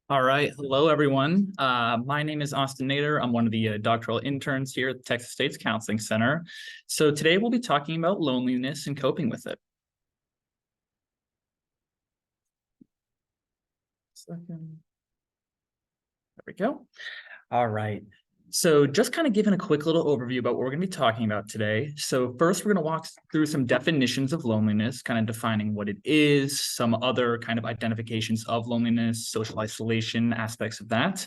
All right. Hello, everyone. My name is Austin Nader. I'm one of the doctoral interns here at the Texas State's Counseling Center. So today we'll be talking about loneliness and coping with it. Second. There we go. All right. So just kind of giving a quick little overview about what we're going to be talking about today. So first, we're going to walk through some definitions of loneliness, kind of defining what it is, some other kind of identifications of loneliness, social isolation, aspects of that.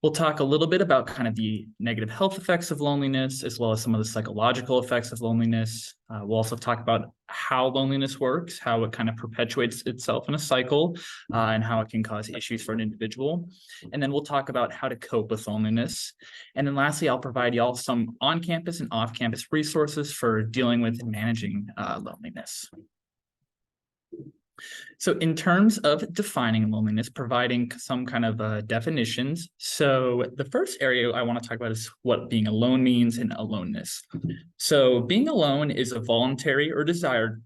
We'll talk a little bit about kind of the negative health effects of loneliness, as well as some of the psychological effects of loneliness. We'll also talk about how loneliness works, how it kind of perpetuates itself in a cycle, and how it can cause issues for an individual. And then we'll talk about how to cope with loneliness. And then lastly, I'll provide y'all some on-campus and off-campus resources for dealing with and managing loneliness. So in terms of defining loneliness, providing some kind of definitions. So the first area I want to talk about is what being alone means and aloneness. So being alone is a voluntary or desired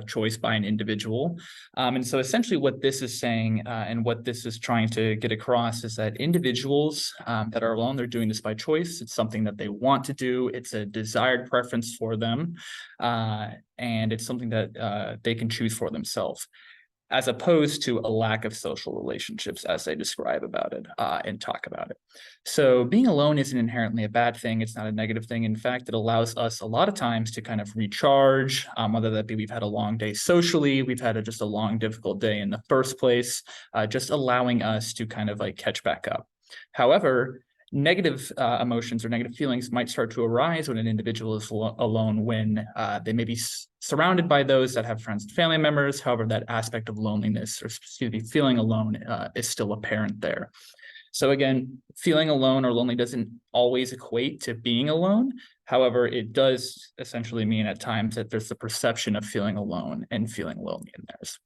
choice by an individual. And so essentially what this is saying and what this is trying to get across is that individuals that are alone, they're doing this by choice. It's something that they want to do. It's a desired preference for them. And it's something that they can choose for themselves, as opposed to a lack of social relationships as they describe about it and talk about it. So being alone isn't inherently a bad thing. It's not a negative thing. In fact, it allows us a lot of times to kind of recharge, whether that be we've had a long day socially, we've had just a long, difficult day in the first place, just allowing us to kind of like catch back up. However, negative emotions or negative feelings might start to arise when an individual is alone, when they may be surrounded by those that have friends and family members. However, that aspect of loneliness, or excuse me, feeling alone is still apparent there. So again, feeling alone or lonely doesn't always equate to being alone. However, it does essentially mean at times that there's the perception of feeling alone and feeling lonely in theirs.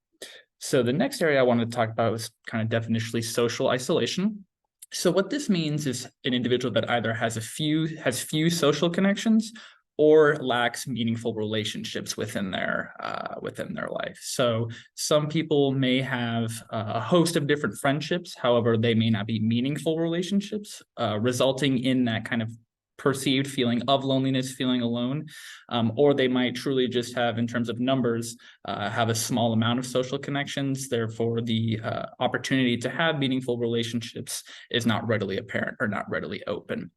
So the next area I wanted to talk about is kind of definitionally social isolation. So what this means is an individual that either has few social connections or lacks meaningful relationships within their life. So some people may have a host of different friendships. However, they may not be meaningful relationships, resulting in that kind of perceived feeling of loneliness, feeling alone, or they might truly just have, in terms of numbers, have a small amount of social connections. Therefore, the opportunity to have meaningful relationships is not readily apparent or not readily open.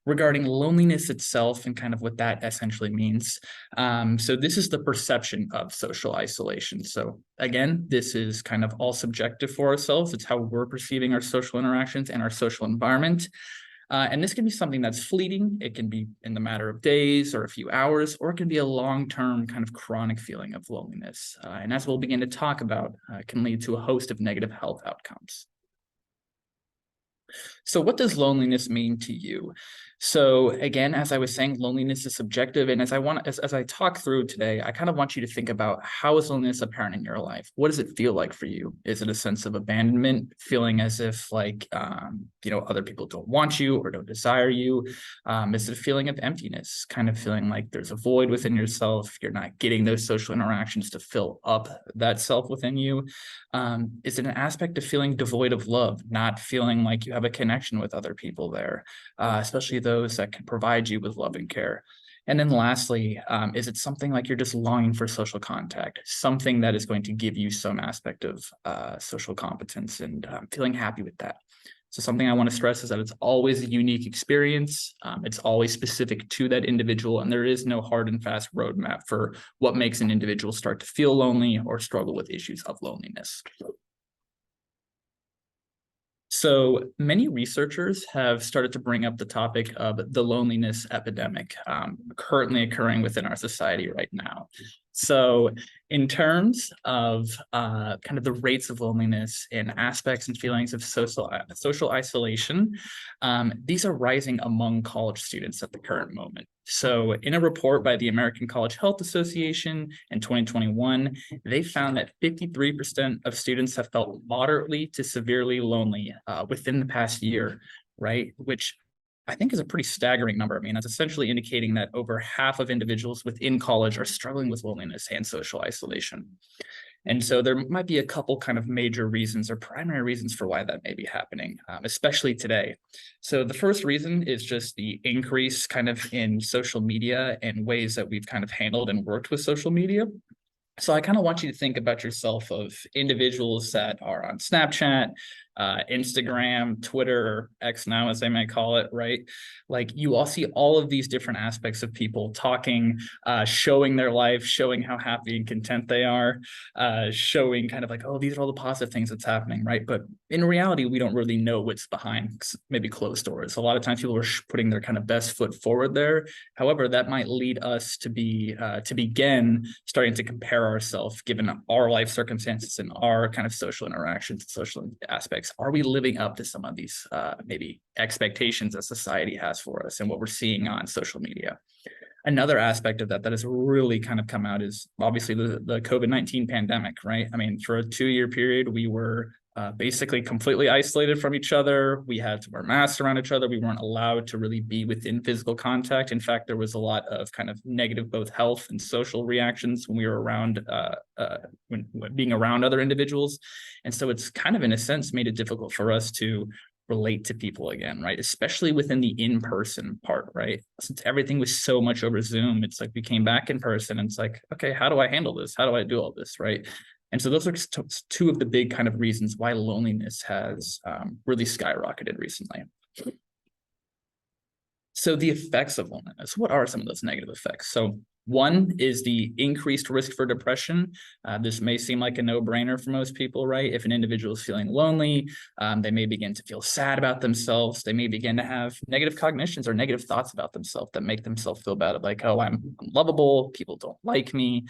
Regarding loneliness itself and kind of what that essentially means. So this is the perception of social isolation. So again, this is kind of all subjective for ourselves. It's how we're perceiving our social interactions and our social environment. And this can be something that's fleeting. It can be in the matter of days or a few hours, or it can be a long-term kind of chronic feeling of loneliness. And as we'll begin to talk about, it can lead to a host of negative health outcomes. So what does loneliness mean to you? So again, as I was saying, loneliness is subjective. And as I talk through today, I kind of want you to think about, how is loneliness apparent in your life? What does it feel like for you? Is it a sense of abandonment, feeling as if like, other people don't want you or don't desire you? Is it a feeling of emptiness, kind of feeling like there's a void within yourself? You're not getting those social interactions to fill up that self within you. Is it an aspect of feeling devoid of love, not feeling like you have a connection with other people there, especially those that can provide you with love and care? And then lastly, is it something like you're just longing for social contact, something that is going to give you some aspect of social competence and feeling happy with that? So something I want to stress is that it's always a unique experience. It's always specific to that individual, and there is no hard and fast roadmap for what makes an individual start to feel lonely or struggle with issues of loneliness. So many researchers have started to bring up the topic of the loneliness epidemic currently occurring within our society right now. So in terms of kind of the rates of loneliness and aspects and feelings of social isolation, these are rising among college students at the current moment. So in a report by the American College Health Association in 2021, they found that 53% of students have felt moderately to severely lonely within the past year, right? Which I think is a pretty staggering number. I mean, that's essentially indicating that over half of individuals within college are struggling with loneliness and social isolation. And so there might be a couple kind of major reasons or primary reasons for why that may be happening, especially today. So the first reason is just the increase kind of in social media and ways that we've kind of handled and worked with social media. So I kind of want you to think about yourself of individuals that are on Snapchat, Instagram, Twitter, or X now, as they may call it, right? Like you all see all of these different aspects of people talking, showing their life, showing how happy and content they are, showing kind of like, oh, these are all the positive things that's happening, right? But in reality, we don't really know what's behind maybe closed doors. A lot of times people are putting their kind of best foot forward there. However, that might lead us to begin starting to compare ourselves given our life circumstances and our kind of social interactions and social aspects. Are we living up to some of these maybe expectations that society has for us and what we're seeing on social media? Another aspect of that has really kind of come out is obviously the COVID-19 pandemic, right? I mean, for a 2-year period, we were basically completely isolated from each other. We had to wear masks around each other. We weren't allowed to really be within physical contact. In fact, there was a lot of kind of negative both health and social reactions when we were around when being around other individuals. And so it's kind of in a sense made it difficult for us to relate to people again, right? Especially within the in-person part, right? Since everything was so much over Zoom, it's like we came back in person and it's like, okay, how do I handle this? How do I do all this, right? And so those are two of the big kind of reasons why loneliness has really skyrocketed recently. So the effects of loneliness, what are some of those negative effects? So one is the increased risk for depression. This may seem like a no-brainer for most people, right? If an individual is feeling lonely, they may begin to feel sad about themselves. They may begin to have negative cognitions or negative thoughts about themselves that make themselves feel bad, like, oh, I'm unlovable, people don't like me,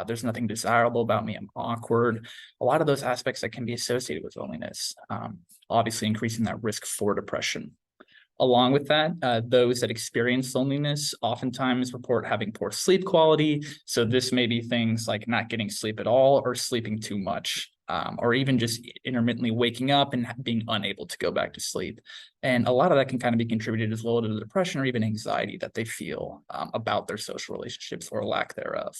there's nothing desirable about me, I'm awkward. A lot of those aspects that can be associated with loneliness, obviously increasing that risk for depression. Along with that, those that experience loneliness oftentimes report having poor sleep quality. So this may be things like not getting sleep at all or sleeping too much, or even just intermittently waking up and being unable to go back to sleep. And a lot of that can kind of be contributed as well to the depression or even anxiety that they feel about their social relationships or lack thereof.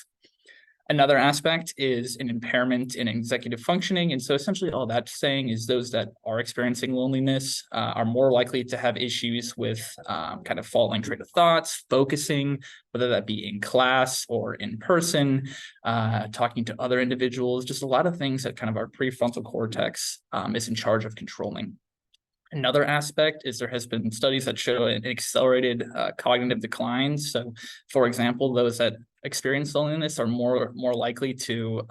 Another aspect is an impairment in executive functioning. And so essentially all that's saying is those that are experiencing loneliness are more likely to have issues with kind of following train of thoughts, focusing, whether that be in class or in person, talking to other individuals, just a lot of things that kind of our prefrontal cortex is in charge of controlling. Another aspect is there has been studies that show an accelerated cognitive decline. So, for example, those that experience loneliness are more likely to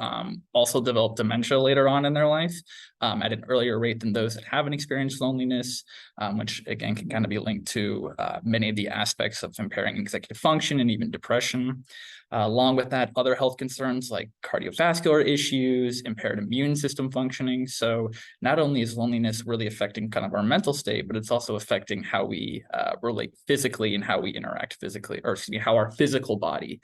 also develop dementia later on in their life at an earlier rate than those that haven't experienced loneliness, which again can kind of be linked to many of the aspects of impairing executive function and even depression. Along with that, other health concerns like cardiovascular issues, impaired immune system functioning. So not only is loneliness really affecting kind of our mental state, but it's also affecting how we relate physically and how we interact physically, or excuse me, how our physical body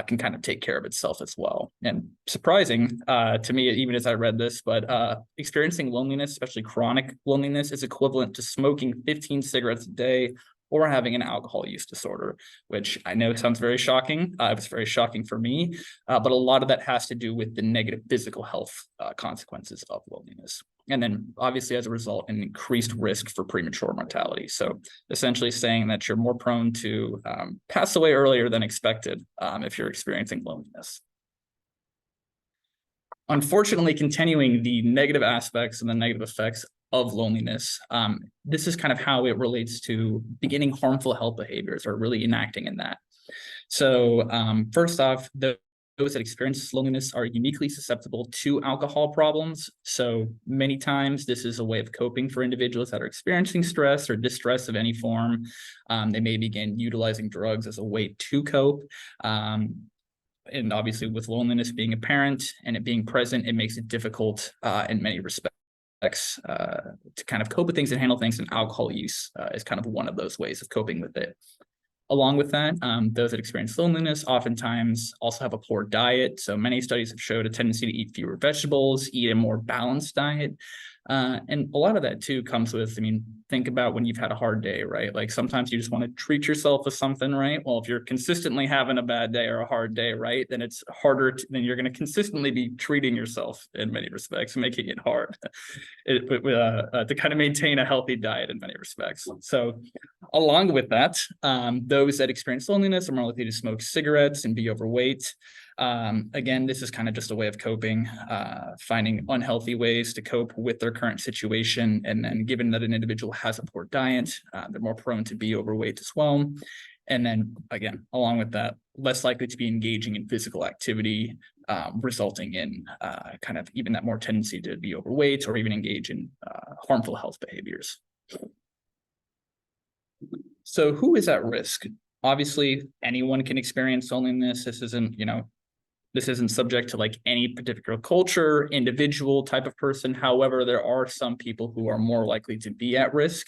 can kind of take care of itself as well. And surprising to me, even as I read this, but experiencing loneliness, especially chronic loneliness, is equivalent to smoking 15 cigarettes a day or having an alcohol use disorder, which I know sounds very shocking. It was very shocking for me, but a lot of that has to do with the negative physical health consequences of loneliness. And then obviously as a result, an increased risk for premature mortality. So essentially saying that you're more prone to pass away earlier than expected if you're experiencing loneliness. Unfortunately, continuing the negative aspects and the negative effects of loneliness, this is kind of how it relates to beginning harmful health behaviors or really enacting in that. So first off, those that experience loneliness are uniquely susceptible to alcohol problems. So many times this is a way of coping for individuals that are experiencing stress or distress of any form. They may begin utilizing drugs as a way to cope. And obviously with loneliness being apparent and it being present, it makes it difficult in many respects to kind of cope with things and handle things, and alcohol use is kind of one of those ways of coping with it. Along with that, those that experience loneliness oftentimes also have a poor diet. So many studies have showed a tendency to eat fewer vegetables, eat a more balanced diet. And a lot of that too comes with, I mean, think about when you've had a hard day, right? Like sometimes you just want to treat yourself with something, right? Well, if you're consistently having a bad day or a hard day, right, then it's harder then you're going to consistently be treating yourself in many respects, making it hard to kind of maintain a healthy diet in many respects. So along with that, those that experience loneliness are more likely to smoke cigarettes and be overweight. Again, this is kind of just a way of coping, finding unhealthy ways to cope with their current situation. And then given that an individual has a poor diet, they're more prone to be overweight as well. And then again, along with that, less likely to be engaging in physical activity, resulting in kind of even that more tendency to be overweight or even engage in harmful health behaviors. So who is at risk? Obviously, anyone can experience loneliness. This isn't subject to like any particular culture, individual type of person. However, there are some people who are more likely to be at risk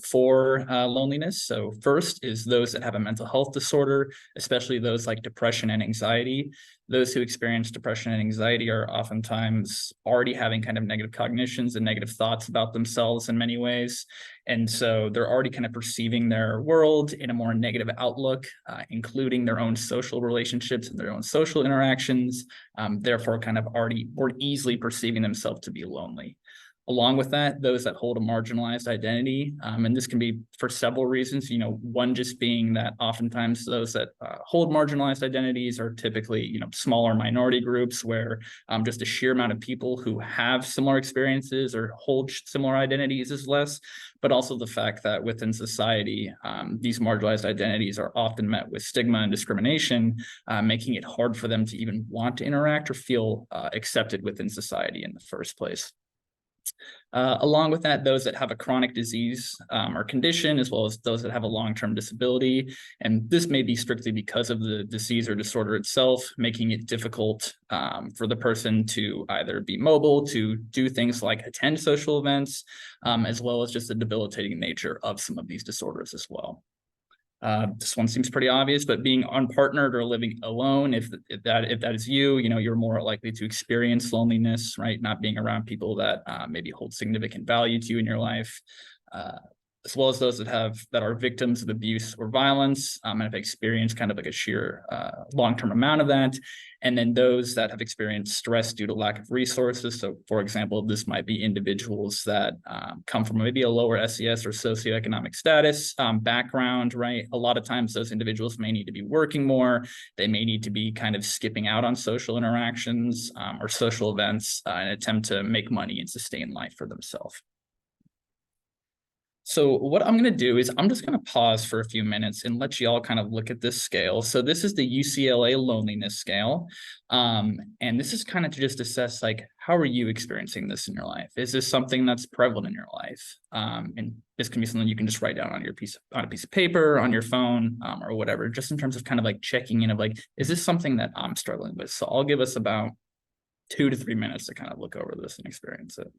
for loneliness. So first is those that have a mental health disorder, especially those like depression and anxiety. Those who experience depression and anxiety are oftentimes already having kind of negative cognitions and negative thoughts about themselves in many ways. And so they're already kind of perceiving their world in a more negative outlook, including their own social relationships and their own social interactions, therefore kind of already more easily perceiving themselves to be lonely. Along with that, those that hold a marginalized identity, and this can be for several reasons, one just being that oftentimes those that hold marginalized identities are typically, smaller minority groups where just the sheer amount of people who have similar experiences or hold similar identities is less, but also the fact that within society, these marginalized identities are often met with stigma and discrimination, making it hard for them to even want to interact or feel accepted within society in the first place. Along with that, those that have a chronic disease or condition, as well as those that have a long-term disability. And this may be strictly because of the disease or disorder itself, making it difficult for the person to either be mobile, to do things like attend social events, as well as just the debilitating nature of some of these disorders as well. This one seems pretty obvious, but being unpartnered or living alone, if that is you, you're more likely to experience loneliness, right? Not being around people that maybe hold significant value to you in your life, as well as those that are victims of abuse or violence, and have experienced kind of like a sheer long-term amount of that. And then those that have experienced stress due to lack of resources. So for example, this might be individuals that come from maybe a lower SES or socioeconomic status background, right? A lot of times those individuals may need to be working more. They may need to be kind of skipping out on social interactions or social events in an attempt to make money and sustain life for themselves. So what I'm going to do is I'm just going to pause for a few minutes and let you all kind of look at this scale. So this is the UCLA loneliness scale. And this is kind of to just assess like, how are you experiencing this in your life? Is this something that's prevalent in your life? And this can be something you can just write down on a piece of paper, on your phone, or whatever, just in terms of kind of like checking in of like, is this something that I'm struggling with? So I'll give us about 2 to 3 minutes to kind of look over this and experience it.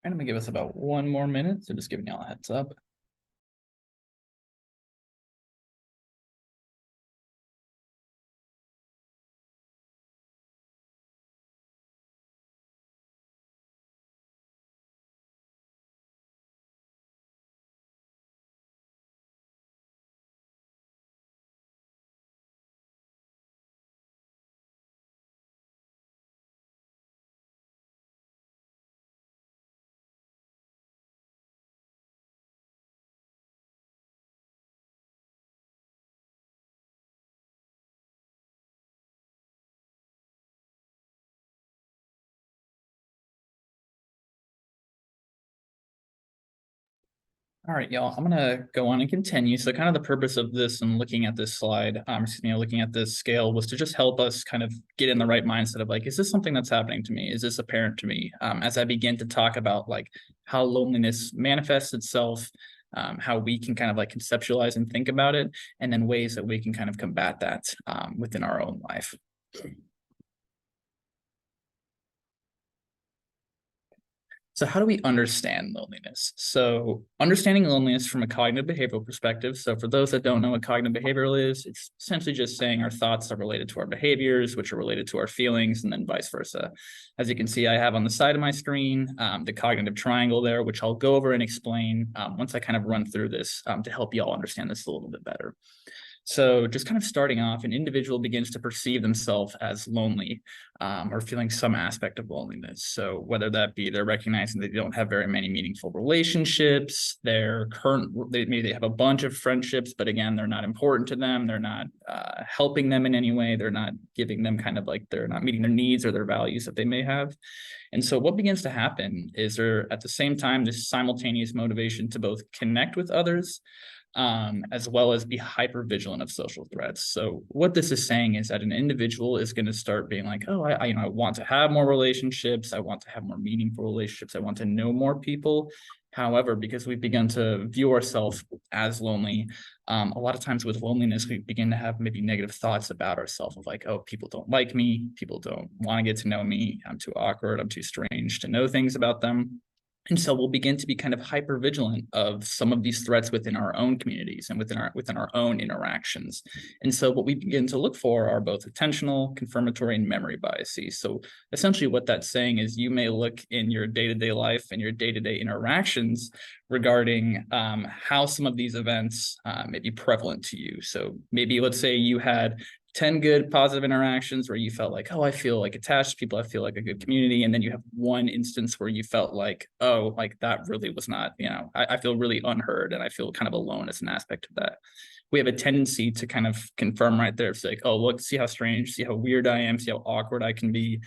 And I'm gonna give us about 1 more minute. So just giving y'all a heads up. All right, y'all, I'm gonna go on and continue. So kind of the purpose of this and looking at this slide, looking at this scale was to just help us kind of get in the right mindset of like, is this something that's happening to me? Is this apparent to me? As I begin to talk about like how loneliness manifests itself, how we can kind of like conceptualize and think about it, and then ways that we can kind of combat that within our own life. So how do we understand loneliness? So understanding loneliness from a cognitive behavioral perspective. So for those that don't know what cognitive behavioral is, it's essentially just saying our thoughts are related to our behaviors, which are related to our feelings, and then vice versa. As you can see, I have on the side of my screen, the cognitive triangle there, which I'll go over and explain once I kind of run through this to help you all understand this a little bit better. So just kind of starting off, an individual begins to perceive themselves as lonely or feeling some aspect of loneliness. So whether that be they're recognizing they don't have very many meaningful relationships, maybe they have a bunch of friendships, but again, they're not important to them. They're not helping them in any way. They're not giving them kind of like they're not meeting their needs or their values that they may have. And so what begins to happen is there at the same time this simultaneous motivation to both connect with others as well as be hyper vigilant of social threats. So what this is saying is that an individual is going to start being like, oh, I want to have more relationships. I want to have more meaningful relationships. I want to know more people. However, because we've begun to view ourselves as lonely, a lot of times with loneliness, we begin to have maybe negative thoughts about ourselves of like, oh, people don't like me. People don't want to get to know me. I'm too awkward. I'm too strange to know things about them. And so we'll begin to be kind of hyper vigilant of some of these threats within our own communities and within our own interactions. And so what we begin to look for are both attentional, confirmatory, and memory biases. So essentially what that's saying is you may look in your day-to-day life and your day-to-day interactions regarding how some of these events may be prevalent to you. So maybe let's say you had 10 good positive interactions where you felt like, oh, I feel like attached to people, I feel like a good community. And then you have one instance where you felt like, oh, like that really was not, I feel really unheard and I feel kind of alone as an aspect of that. We have a tendency to kind of confirm right there. It's like, oh, look, see how strange, see how weird I am, see how awkward I can be.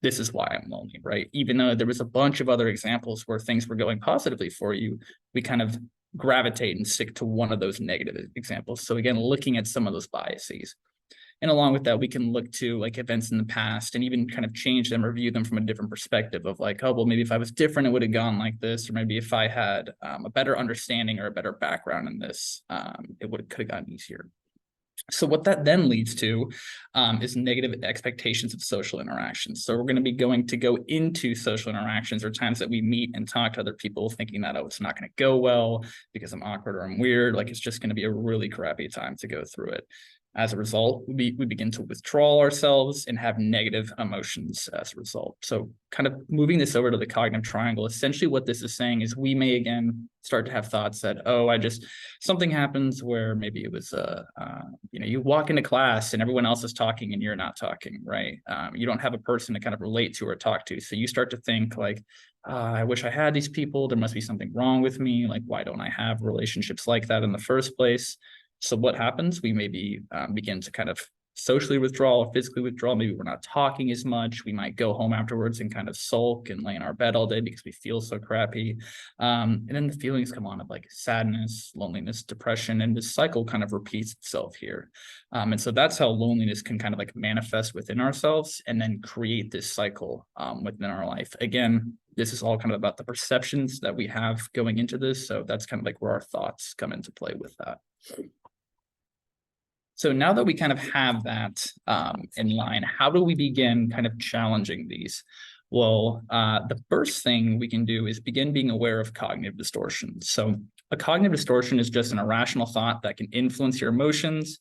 This is why I'm lonely, right? Even though there was a bunch of other examples where things were going positively for you, we kind of gravitate and stick to one of those negative examples. So again, looking at some of those biases. And along with that, we can look to like events in the past and even kind of change them or view them from a different perspective of like, oh, well, maybe if I was different, it would have gone like this. Or maybe if I had a better understanding or a better background in this, could have gotten easier. So what that then leads to is negative expectations of social interactions. So we're going to be going to go into social interactions or times that we meet and talk to other people thinking that, oh, it's not going to go well because I'm awkward or I'm weird. Like it's just going to be a really crappy time to go through it. As a result, we begin to withdraw ourselves and have negative emotions as a result. So kind of moving this over to the cognitive triangle, essentially what this is saying is we may again start to have thoughts that, oh, something happens where maybe it was, you walk into class and everyone else is talking and you're not talking, right? You don't have a person to kind of relate to or talk to. So you start to think like, I wish I had these people. There must be something wrong with me. Like, why don't I have relationships like that in the first place? So what happens? We maybe begin to kind of socially withdraw or physically withdraw. Maybe we're not talking as much. We might go home afterwards and kind of sulk and lay in our bed all day because we feel so crappy. And then the feelings come on of like sadness, loneliness, depression, and this cycle kind of repeats itself here. And so that's how loneliness can kind of like manifest within ourselves and then create this cycle within our life. Again, this is all kind of about the perceptions that we have going into this. So that's kind of like where our thoughts come into play with that. So now that we kind of have that in line, how do we begin kind of challenging these? Well, the first thing we can do is begin being aware of cognitive distortions. So a cognitive distortion is just an irrational thought that can influence your emotions.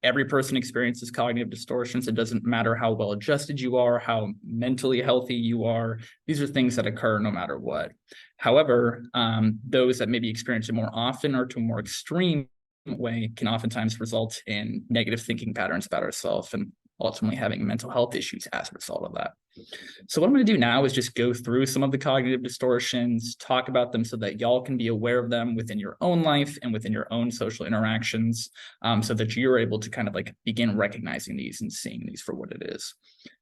Every person experiences cognitive distortions. It doesn't matter how well adjusted you are, how mentally healthy you are. These are things that occur no matter what. However, those that maybe experience it more often or to a more extreme way can oftentimes result in negative thinking patterns about ourselves and ultimately having mental health issues as a result of that. So what I'm going to do now is just go through some of the cognitive distortions, talk about them so that y'all can be aware of them within your own life and within your own social interactions, so that you're able to kind of like begin recognizing these and seeing these for what it is.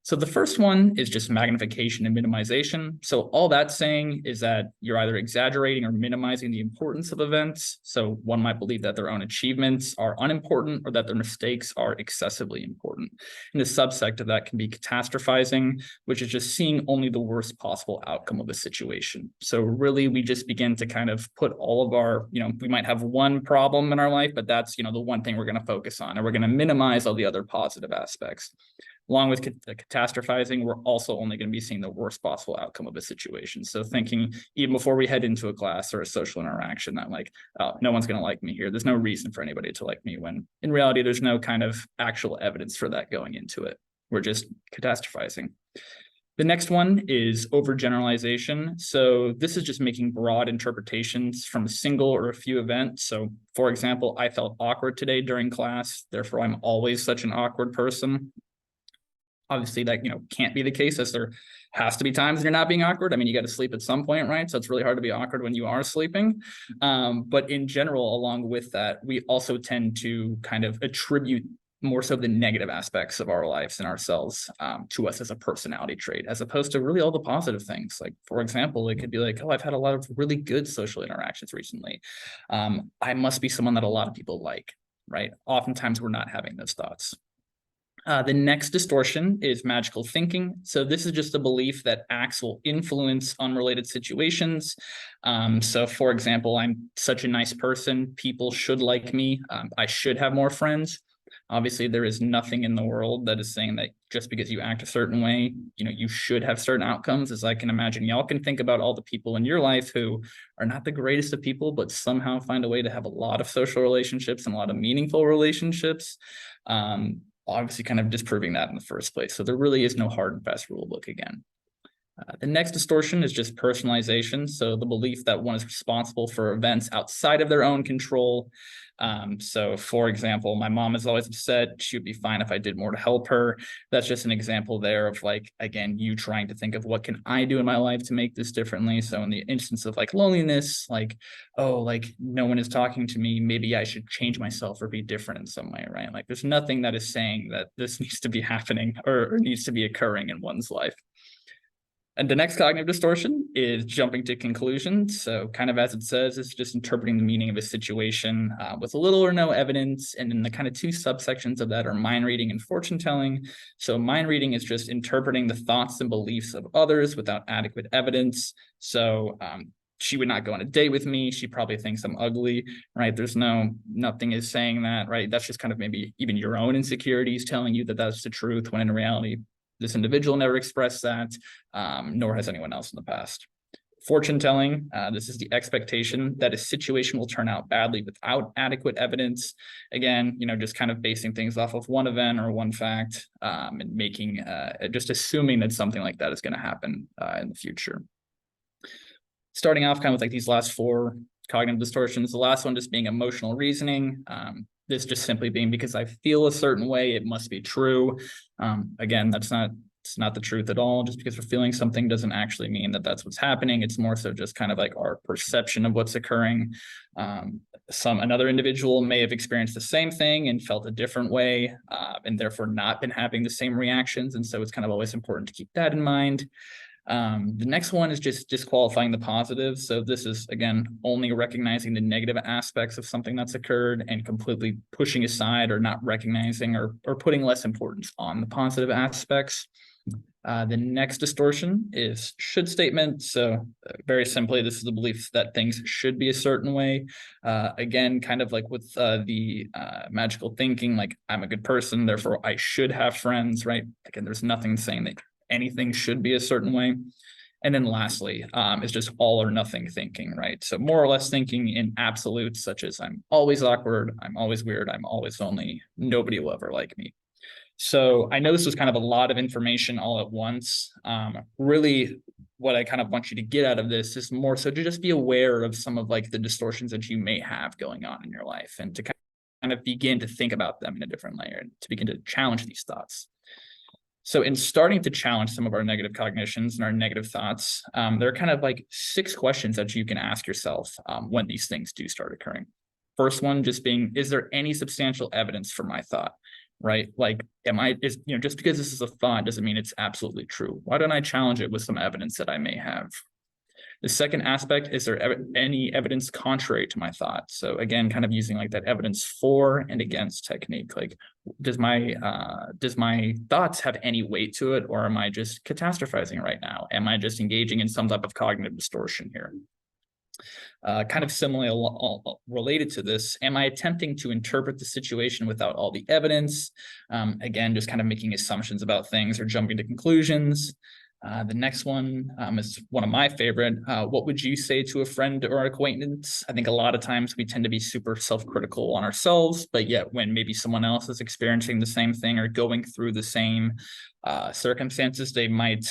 So the first one is just magnification and minimization. So all that's saying is that you're either exaggerating or minimizing the importance of events. So one might believe that their own achievements are unimportant or that their mistakes are excessively important. And the subsect of that can be catastrophizing, which is just seeing only the worst possible outcome of a situation. So really, we just begin to kind of put all of our, we might have one problem in our life, but that's, the one thing we're going to focus on, and we're going to minimize all the other positive aspects. Along with catastrophizing, we're also only going to be seeing the worst possible outcome of a situation. So thinking even before we head into a class or a social interaction that like, oh, no one's going to like me here. There's no reason for anybody to like me, when in reality, there's no kind of actual evidence for that going into it. We're just catastrophizing. The next one is overgeneralization. So this is just making broad interpretations from a single or a few events. So for example, I felt awkward today during class, therefore I'm always such an awkward person. Obviously that, can't be the case, as there has to be times you're not being awkward. I mean, you got to sleep at some point, right? So it's really hard to be awkward when you are sleeping. But in general, along with that, we also tend to kind of attribute more so the negative aspects of our lives and ourselves to us as a personality trait, as opposed to really all the positive things. Like, for example, it could be like, oh, I've had a lot of really good social interactions recently. I must be someone that a lot of people like, right? Oftentimes we're not having those thoughts. The next distortion is magical thinking. So this is just a belief that acts will influence unrelated situations. So for example, I'm such a nice person, people should like me, I should have more friends. Obviously, there is nothing in the world that is saying that just because you act a certain way, you should have certain outcomes. As I can imagine, y'all can think about all the people in your life who are not the greatest of people, but somehow find a way to have a lot of social relationships and a lot of meaningful relationships. Obviously kind of disproving that in the first place. So there really is no hard and fast rule book again. The next distortion is just personalization. So the belief that one is responsible for events outside of their own control. So for example, my mom is always upset. She would be fine if I did more to help her. That's just an example there of like, again, you trying to think of what can I do in my life to make this differently. So in the instance of like loneliness, like, oh, like no one is talking to me, maybe I should change myself or be different in some way, right? Like there's nothing that is saying that this needs to be happening or needs to be occurring in one's life. And the next cognitive distortion is jumping to conclusions. So kind of as it says, it's just interpreting the meaning of a situation with little or no evidence. And then the kind of two subsections of that are mind reading and fortune telling. So mind reading is just interpreting the thoughts and beliefs of others without adequate evidence. So she would not go on a date with me. She probably thinks I'm ugly, right? There's nothing is saying that, right? That's just kind of maybe even your own insecurities telling you that that's the truth, when in reality, this individual never expressed that, nor has anyone else in the past. Fortune telling, this is the expectation that a situation will turn out badly without adequate evidence. Again, just kind of basing things off of one event or one fact, and making, just assuming that something like that is going to happen in the future. Starting off kind of with like these last four cognitive distortions, the last one just being emotional reasoning. This just simply being because I feel a certain way, it must be true. Again, it's not the truth at all. Just because we're feeling something doesn't actually mean that that's what's happening. It's more so just kind of like our perception of what's occurring. Another individual may have experienced the same thing and felt a different way, and therefore not been having the same reactions. And so it's kind of always important to keep that in mind. The next one is just disqualifying the positive. So this is, again, only recognizing the negative aspects of something that's occurred and completely pushing aside or not recognizing or putting less importance on the positive aspects. The next distortion is should statement. So very simply, this is the belief that things should be a certain way. Again, kind of like with the magical thinking, like I'm a good person, therefore I should have friends, right? Again, there's nothing saying that anything should be a certain way. And then lastly, is just all or nothing thinking, right? So more or less thinking in absolutes, such as I'm always awkward, I'm always weird, I'm always lonely, nobody will ever like me. So I know this was kind of a lot of information all at once. Really, what I kind of want you to get out of this is more so to just be aware of some of like the distortions that you may have going on in your life, and to kind of begin to think about them in a different layer, and to begin to challenge these thoughts. So in starting to challenge some of our negative cognitions and our negative thoughts, there are kind of like 6 questions that you can ask yourself when these things do start occurring. First one just being, is there any substantial evidence for my thought? Right? Like, just because this is a thought doesn't mean it's absolutely true. Why don't I challenge it with some evidence that I may have? The second aspect, is there any evidence contrary to my thought? So again, kind of using like that evidence for and against technique. Like, does my thoughts have any weight to it, or am I just catastrophizing right now? Am I just engaging in some type of cognitive distortion here? Kind of similarly related to this, am I attempting to interpret the situation without all the evidence? Again, just kind of making assumptions about things or jumping to conclusions. The next one is one of my favorite. What would you say to a friend or acquaintance? I think a lot of times we tend to be super self-critical on ourselves, but yet when maybe someone else is experiencing the same thing or going through the same circumstances, they might,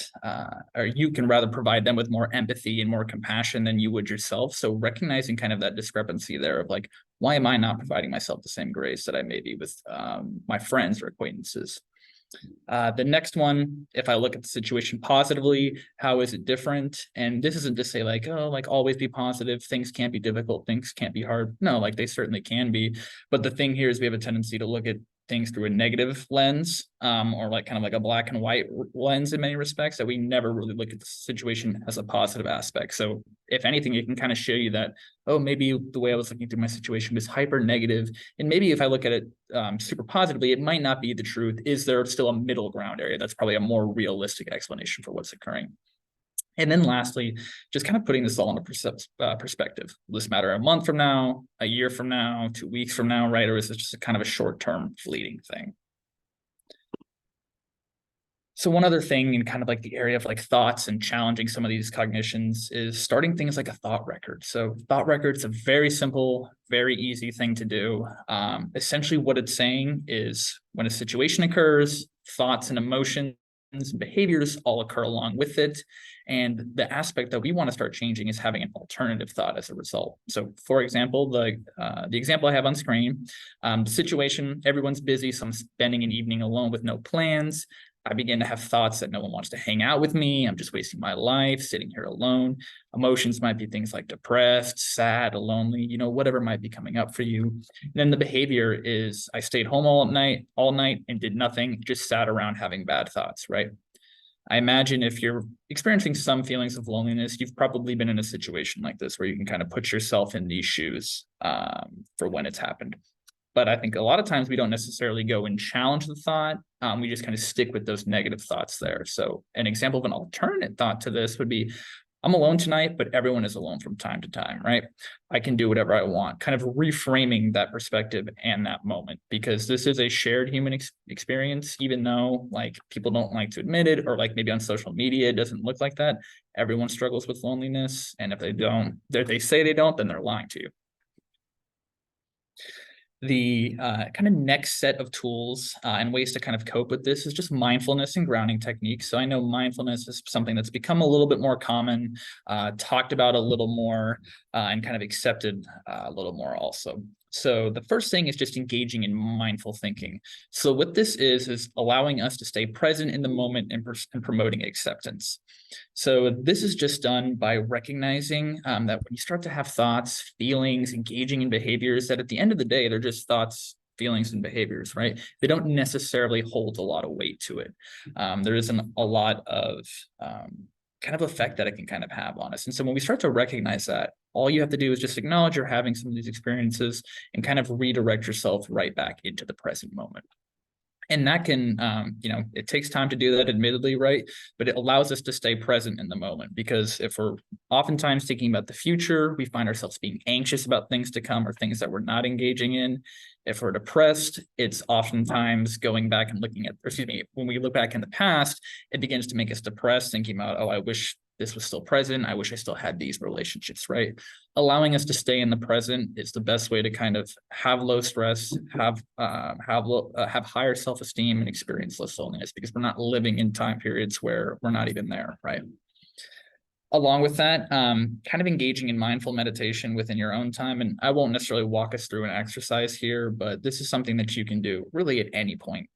or you can rather provide them with more empathy and more compassion than you would yourself. So recognizing kind of that discrepancy there of like, why am I not providing myself the same grace that I may be with my friends or acquaintances? The next one, if I look at the situation positively, how is it different? And this isn't to say like, oh, like always be positive. Things can't be difficult. Things can't be hard. No, like they certainly can be. But the thing here is we have a tendency to look at things through a negative lens, or like kind of like a black and white lens in many respects, that we never really look at the situation as a positive aspect. So if anything, it can kind of show you that, oh, maybe the way I was looking through my situation was hyper negative. And maybe if I look at it super positively, it might not be the truth. Is there still a middle ground area? That's probably a more realistic explanation for what's occurring. And then lastly, just kind of putting this all into perspective. Will this matter a month from now, a year from now, 2 weeks from now, right? Or is this just a kind of a short-term fleeting thing? So one other thing in kind of like the area of like thoughts and challenging some of these cognitions is starting things like a thought record. So thought record's a very simple, very easy thing to do. Essentially what it's saying is when a situation occurs, thoughts and emotions and behaviors all occur along with it. And the aspect that we want to start changing is having an alternative thought as a result. So for example, the example I have on screen, the situation, everyone's busy, so I'm spending an evening alone with no plans. I begin to have thoughts that no one wants to hang out with me. I'm just wasting my life sitting here alone. Emotions might be things like depressed, sad, lonely, whatever might be coming up for you. And then the behavior is I stayed home all night and did nothing, just sat around having bad thoughts, right? I imagine if you're experiencing some feelings of loneliness, you've probably been in a situation like this where you can kind of put yourself in these shoes for when it's happened. But I think a lot of times we don't necessarily go and challenge the thought. We just kind of stick with those negative thoughts there. So an example of an alternate thought to this would be, I'm alone tonight, but everyone is alone from time to time, right? I can do whatever I want, kind of reframing that perspective and that moment, because this is a shared human experience, even though like people don't like to admit it, or like maybe on social media, it doesn't look like that. Everyone struggles with loneliness. And if they don't, they say they don't, then they're lying to you. The kind of next set of tools and ways to kind of cope with this is just mindfulness and grounding techniques. So I know mindfulness is something that's become a little bit more common, talked about a little more, and kind of accepted a little more also. So the first thing is just engaging in mindful thinking. So what this is allowing us to stay present in the moment and promoting acceptance. So this is just done by recognizing that when you start to have thoughts, feelings, engaging in behaviors, that at the end of the day, they're just thoughts, feelings, and behaviors, right? They don't necessarily hold a lot of weight to it. There isn't a lot of kind of effect that it can kind of have on us. And so when we start to recognize that, all you have to do is just acknowledge you're having some of these experiences and kind of redirect yourself right back into the present moment. And that can, it takes time to do that, admittedly, right? But it allows us to stay present in the moment, because if we're oftentimes thinking about the future, we find ourselves being anxious about things to come or things that we're not engaging in. If we're depressed, it's oftentimes going back and looking at, when we look back in the past, it begins to make us depressed, thinking about, oh, I wish this was still present. I wish I still had these relationships, right? Allowing us to stay in the present is the best way to kind of have low stress, have higher self-esteem, and experience less loneliness, because we're not living in time periods where we're not even there, right? Along with that, kind of engaging in mindful meditation within your own time. And I won't necessarily walk us through an exercise here, but this is something that you can do really at any point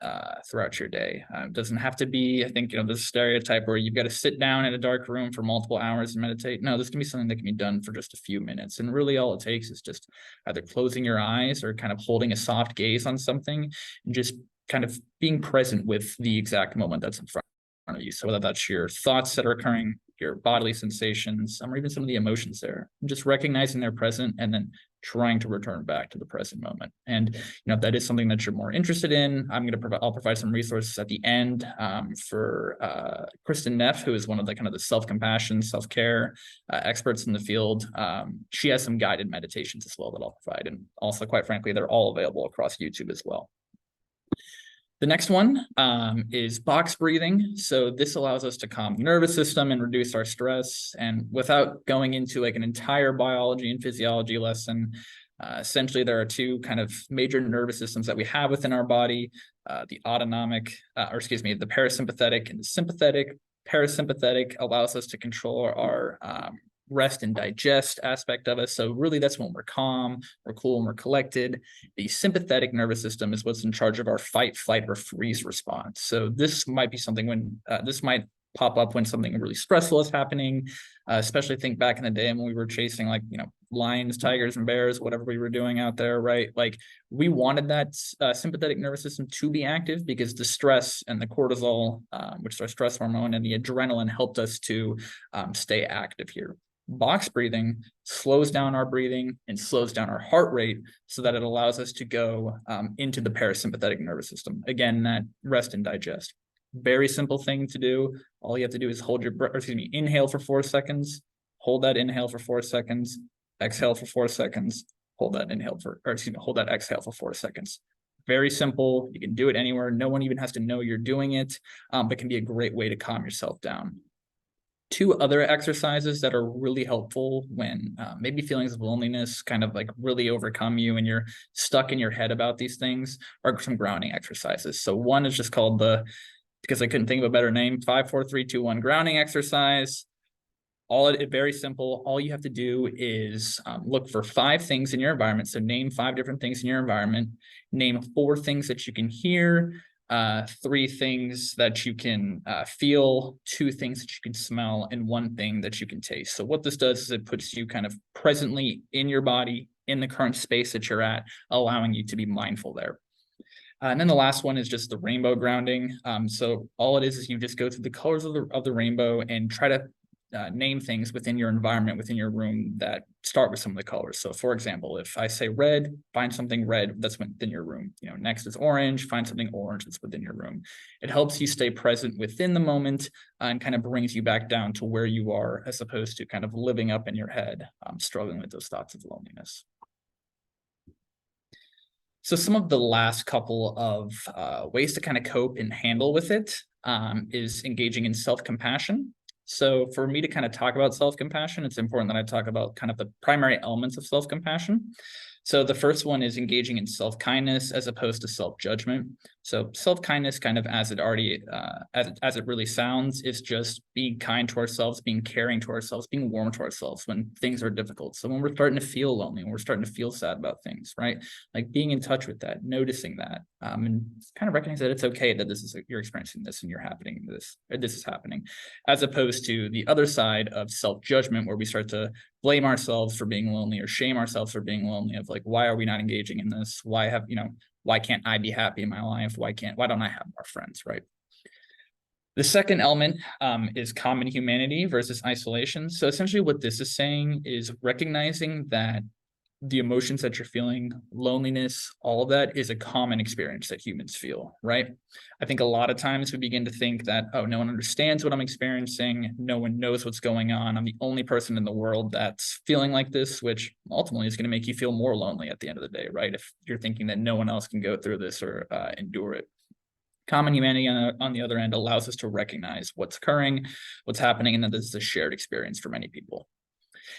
throughout your day. It doesn't have to be, I think, this stereotype where you've got to sit down in a dark room for multiple hours and meditate. No, this can be something that can be done for just a few minutes. And really all it takes is just either closing your eyes or kind of holding a soft gaze on something and just kind of being present with the exact moment that's in front of you. So whether that's your thoughts that are occurring, your bodily sensations, or even some of the emotions there, just recognizing they're present and then trying to return back to the present moment. And if that is something that you're more interested in, I'll provide some resources at the end for Kristen Neff, who is one of the kind of the self-compassion, self-care experts in the field. She has some guided meditations as well that I'll provide, and also, quite frankly, they're all available across YouTube as well. The next one is box breathing. So this allows us to calm the nervous system and reduce our stress. And without going into like an entire biology and physiology lesson, essentially there are two kind of major nervous systems that we have within our body, the the parasympathetic and the sympathetic. Parasympathetic allows us to control our rest and digest aspect of us. So really that's when we're calm, we're cool, and we're collected. The sympathetic nervous system is what's in charge of our fight, flight, or freeze response. So this might be something when this might pop up when something really stressful is happening, especially think back in the day when we were chasing lions, tigers, and bears, whatever we were doing out there, right? Like we wanted that sympathetic nervous system to be active because the stress and the cortisol, which is our stress hormone, and the adrenaline helped us to stay active here. Box breathing slows down our breathing and slows down our heart rate so that it allows us to go into the parasympathetic nervous system. Again, that rest and digest. Very simple thing to do. All you have to do is hold your breath, inhale for 4 seconds, hold that inhale for 4 seconds, exhale for 4 seconds, hold that exhale for 4 seconds. Very simple. You can do it anywhere. No one even has to know you're doing it, but can be a great way to calm yourself down. 2 other exercises that are really helpful when maybe feelings of loneliness kind of like really overcome you and you're stuck in your head about these things are some grounding exercises. So one is just called because I couldn't think of a better name, 5, 4, 3, 2, 1 grounding exercise. Very simple. All you have to do is look for 5 things in your environment. So name 5 different things in your environment. Name 4 things that you can hear, 3 things that you can feel, 2 things that you can smell, and 1 thing that you can taste. So what this does is it puts you kind of presently in your body, in the current space that you're at, allowing you to be mindful there. And then the last one is just the rainbow grounding. So all it is you just go through the colors of the rainbow and try to name things within your environment, within your room that start with some of the colors. So for example, if I say red, find something red that's within your room. Next is orange, find something orange that's within your room. It helps you stay present within the moment and kind of brings you back down to where you are as opposed to kind of living up in your head, struggling with those thoughts of loneliness. So some of the last couple of ways to kind of cope and handle with it is engaging in self-compassion. So for me to kind of talk about self-compassion, it's important that I talk about kind of the primary elements of self-compassion. So the first one is engaging in self-kindness as opposed to self-judgment. So self-kindness, kind of as it already, as it really sounds, is just being kind to ourselves, being caring to ourselves, being warm to ourselves when things are difficult. So when we're starting to feel lonely, when we're starting to feel sad about things, right? Like being in touch with that, noticing that, and kind of recognizing that it's okay that you're experiencing this and this is happening, as opposed to the other side of self-judgment where we start to blame ourselves for being lonely or shame ourselves for being lonely, of like, why are we not engaging in this? Why can't I be happy in my life? Why don't I have more friends, right? The second element is common humanity versus isolation. So essentially what this is saying is recognizing that the emotions that you're feeling, loneliness, all of that is a common experience that humans feel, right? I think a lot of times we begin to think that, oh, no one understands what I'm experiencing. No one knows what's going on. I'm the only person in the world that's feeling like this, which ultimately is going to make you feel more lonely at the end of the day, right? If you're thinking that no one else can go through this or endure it. Common humanity on the other end allows us to recognize what's occurring, what's happening, and that this is a shared experience for many people.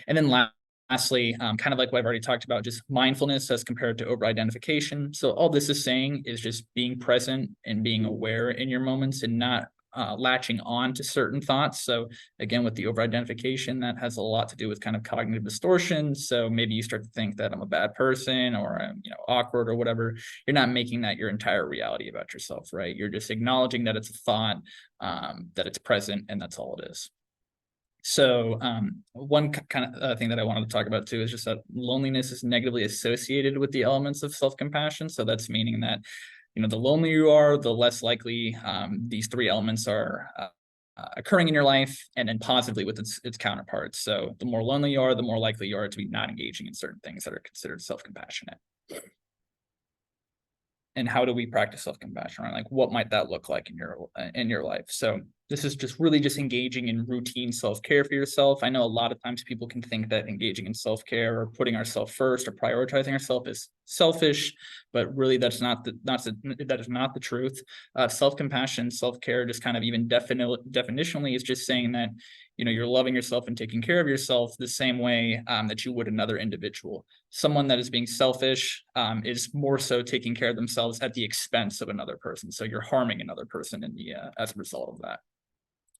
And then lastly, kind of like what I've already talked about, just mindfulness as compared to over-identification. So all this is saying is just being present and being aware in your moments and not latching on to certain thoughts. So again, with the over-identification, that has a lot to do with kind of cognitive distortion. So maybe you start to think that I'm a bad person or I'm, awkward or whatever. You're not making that your entire reality about yourself, right? You're just acknowledging that it's a thought, that it's present, and that's all it is. So one kind of thing that I wanted to talk about too is just that loneliness is negatively associated with the elements of self-compassion. So that's meaning that, the lonelier you are, the less likely these three elements are occurring in your life, and then positively with its counterparts. So the more lonely you are, the more likely you are to be not engaging in certain things that are considered self-compassionate. And how do we practice self-compassion, right? Like, what might that look like in your life? So this is just really just engaging in routine self-care for yourself. I know a lot of times people can think that engaging in self-care or putting ourselves first or prioritizing ourselves is selfish, but really that is not the truth. Self-compassion, self-care, just kind of even definitionally is just saying that you're loving yourself and taking care of yourself the same way that you would another individual. Someone that is being selfish is more so taking care of themselves at the expense of another person. So you're harming another person as a result of that.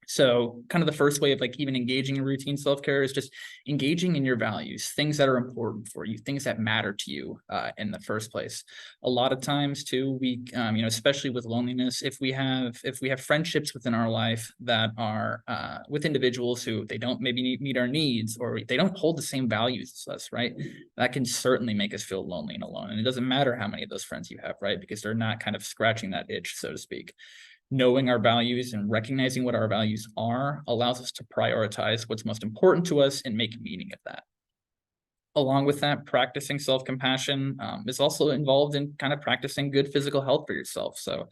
So kind of the first way of like even engaging in routine self-care is just engaging in your values, things that are important for you, things that matter to you in the first place. A lot of times too, we, especially with loneliness, if we have friendships within our life that are with individuals who they don't maybe meet our needs, or they don't hold the same values as us, right? That can certainly make us feel lonely and alone. And it doesn't matter how many of those friends you have, right? Because they're not kind of scratching that itch, so to speak. Knowing our values and recognizing what our values are allows us to prioritize what's most important to us and make meaning of that. Along with that, practicing self-compassion is also involved in kind of practicing good physical health for yourself. So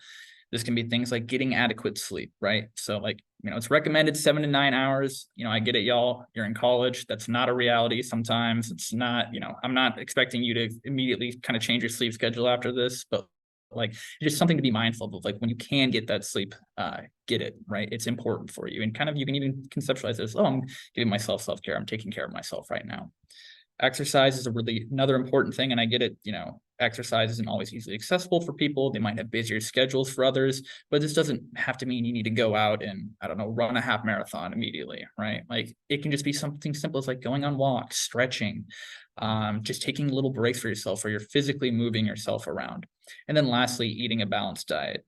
this can be things like getting adequate sleep, right? So like, it's recommended 7 to 9 hours. I get it, y'all. You're in college. That's not a reality. Sometimes it's not, I'm not expecting you to immediately kind of change your sleep schedule after this, but like just something to be mindful of, like when you can get that sleep, get it, right? It's important for you. And kind of, you can even conceptualize this, I'm giving myself self-care. I'm taking care of myself right now. Exercise is another important thing. And I get it, exercise isn't always easily accessible for people. They might have busier schedules for others, but this doesn't have to mean you need to go out and, I don't know, run a half marathon immediately, right? Like it can just be something simple as like going on walks, stretching, just taking little breaks for yourself where you're physically moving yourself around. And then lastly, eating a balanced diet.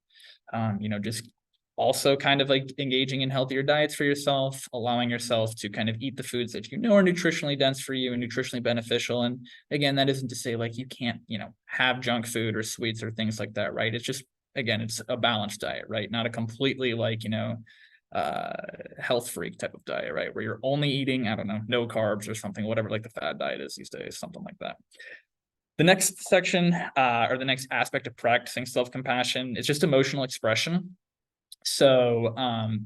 Just also kind of like engaging in healthier diets for yourself, allowing yourself to kind of eat the foods that are nutritionally dense for you and nutritionally beneficial. And again, that isn't to say like you can't, have junk food or sweets or things like that, right? It's just, again, it's a balanced diet, right? Not a completely like, health freak type of diet, right? Where you're only eating, I don't know, no carbs or something, whatever like the fad diet is these days, something like that. The next section or the next aspect of practicing self-compassion is just emotional expression. So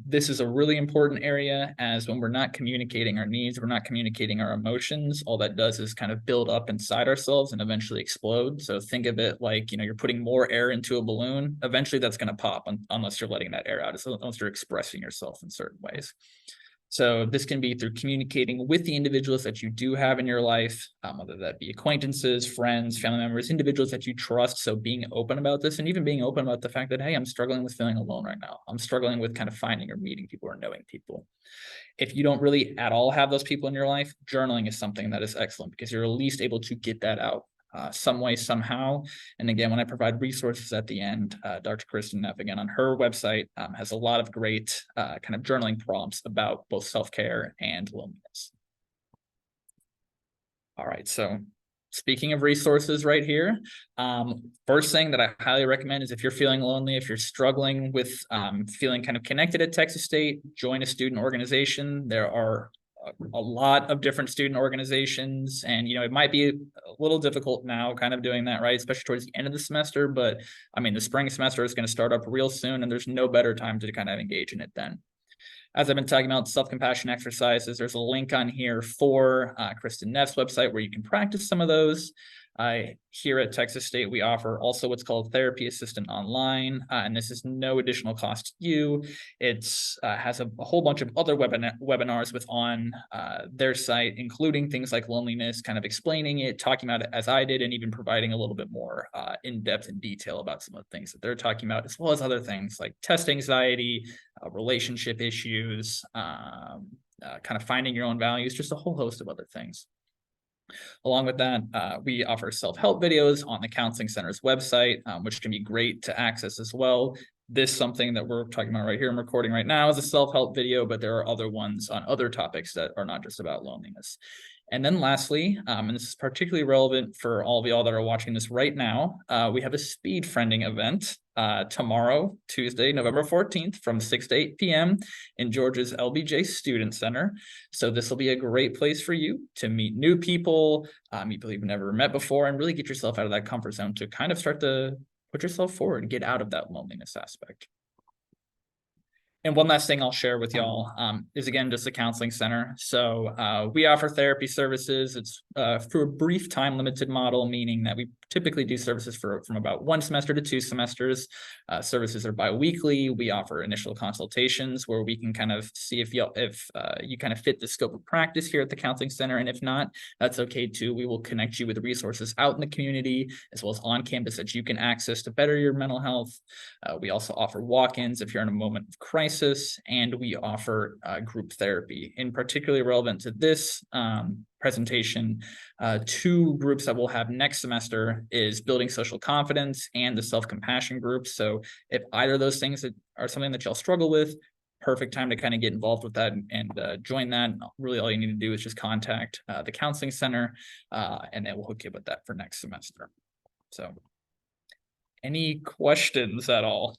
this is a really important area, as when we're not communicating our needs, we're not communicating our emotions, all that does is kind of build up inside ourselves and eventually explode. So think of it like, you're putting more air into a balloon. Eventually that's going to pop unless you're letting that air out, unless you're expressing yourself in certain ways. So this can be through communicating with the individuals that you do have in your life, whether that be acquaintances, friends, family members, individuals that you trust. So being open about this, and even being open about the fact that, hey, I'm struggling with feeling alone right now. I'm struggling with kind of finding or meeting people or knowing people. If you don't really at all have those people in your life, journaling is something that is excellent because you're at least able to get that out some way, somehow. And again, when I provide resources at the end, Dr. Kristen Neff, again, on her website, has a lot of great kind of journaling prompts about both self-care and loneliness. All right, so speaking of resources right here, first thing that I highly recommend is if you're feeling lonely, if you're struggling with feeling kind of connected at Texas State, join a student organization. There are a lot of different student organizations, and it might be a little difficult now kind of doing that, right, especially towards the end of the semester, but I mean the spring semester is going to start up real soon, and there's no better time to kind of engage in it then. As I've been talking about self-compassion exercises, there's a link on here for Kristen Neff's website where you can practice some of those. Here at Texas State, we offer also what's called Therapy Assistant Online, and this is no additional cost to you. It's has a whole bunch of other webinars on their site, including things like loneliness, kind of explaining it, talking about it as I did, and even providing a little bit more in-depth and detail about some of the things that they're talking about, as well as other things like test anxiety, relationship issues, kind of finding your own values, just a whole host of other things. Along with that, we offer self-help videos on the Counseling Center's website, which can be great to access as well. This something that we're talking about right here, I'm recording right now, is a self-help video, but there are other ones on other topics that are not just about loneliness. And then lastly, and this is particularly relevant for all of y'all that are watching this right now, we have a speed friending event tomorrow, Tuesday, November 14th from 6 to 8 p.m. in Georgia's LBJ Student Center. So this will be a great place for you to meet new people, meet people you've never met before, and really get yourself out of that comfort zone to kind of start to put yourself forward, get out of that loneliness aspect. And one last thing I'll share with y'all is, again, just a counseling center. So we offer therapy services. It's for a brief time limited model, meaning that we typically do services from about 1 semester to 2 semesters. Services are bi-weekly. We offer initial consultations where we can kind of see if you kind of fit the scope of practice here at the counseling center. And if not, that's okay too. We will connect you with resources out in the community as well as on campus that you can access to better your mental health. We also offer walk-ins if you're in a moment of crisis, and we offer group therapy. In particularly relevant to this presentation, 2 groups that we'll have next semester is building social confidence and the self-compassion group. So if either of those things are something that y'all struggle with, perfect time to kind of get involved with that and join that. Really, all you need to do is just contact the counseling center, and then we'll hook you up with that for next semester. So any questions at all?